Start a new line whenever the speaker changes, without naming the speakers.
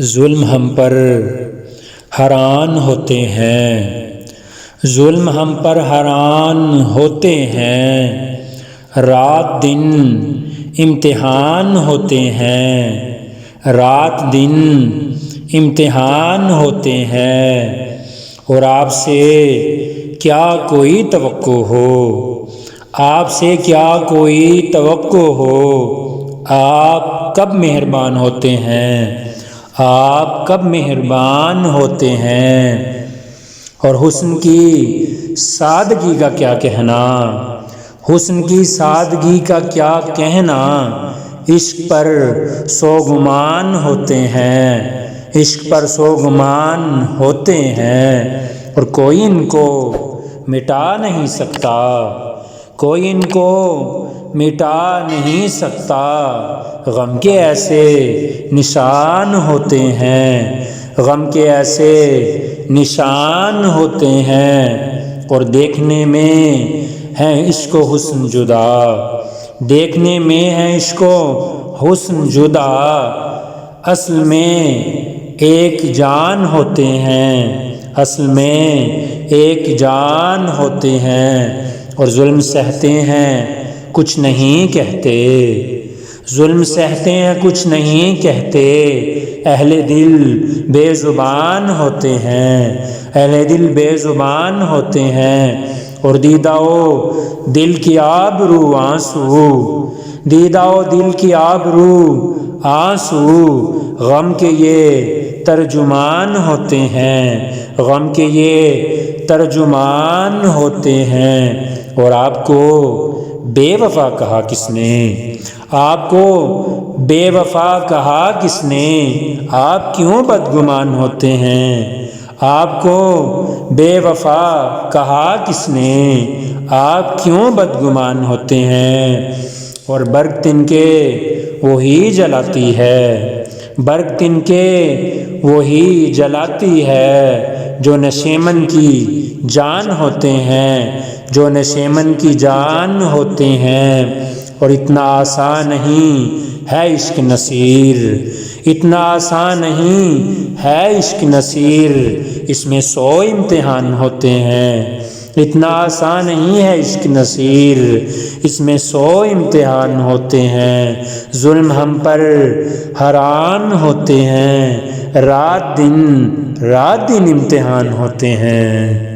ظلم ہم پر حیران ہوتے ہیں، ظلم ہم پر حیران ہوتے ہیں، رات دن امتحان ہوتے ہیں، رات دن امتحان ہوتے ہیں، اور آپ سے کیا کوئی توقع ہو، آپ سے کیا کوئی توقع ہو، آپ کب مہربان ہوتے ہیں، آپ کب مہربان ہوتے ہیں۔ اور حسن کی سادگی کا کیا کہنا، حسن کی سادگی کا کیا کہنا، عشق پر سو گمان ہوتے ہیں، عشق پر سو گمان ہوتے ہیں، اور کوئی ان کو مٹا نہیں سکتا، کوئی ان کو مٹا نہیں سکتا۔ غم کے ایسے نشان ہوتے ہیں، غم کے ایسے نشان ہوتے ہیں، اور دیکھنے میں ہے عشق و حسن جدا، دیکھنے میں ہے عشق و حسن جدا، اصل میں ایک جان ہوتے ہیں، اصل میں ایک جان ہوتے ہیں، اور ظلم سہتے ہیں کچھ نہیں کہتے، ظلم سہتے ہیں کچھ نہیں کہتے، اہل دل بے زبان ہوتے ہیں، اہل دل بے زبان ہوتے ہیں، اور دیدہ و دل کی آبرو آنسو، دیدہ و دل کی آبرو آنسو، غم کے یہ ترجمان ہوتے ہیں، غم کے یہ ترجمان ہوتے ہیں۔ اور آپ کو بے وفا کہا کس نے، آپ کو بے وفا کہا کس نے، آپ کیوں بدگمان ہوتے ہیں، آپ کو بے وفا کہا کس نے، آپ کیوں بدگمان ہوتے ہیں۔ اور برق تن کے وہی جلاتی ہے، برق تن کے وہی جلاتی ہے، جو نشیمن کی جان ہوتے ہیں، جو نشیمن کی جان ہوتے ہیں۔ اور اتنا آسان نہیں ہے عشق نصیر، اتنا آسان نہیں ہے عشق نصیر، اس میں 100 امتحان ہوتے ہیں، اتنا آسان نہیں ہے عشق نصیر، اس میں 100 امتحان ہوتے ہیں۔ ظلم ہم پر حیران ہوتے ہیں، رات دن امتحان ہوتے ہیں۔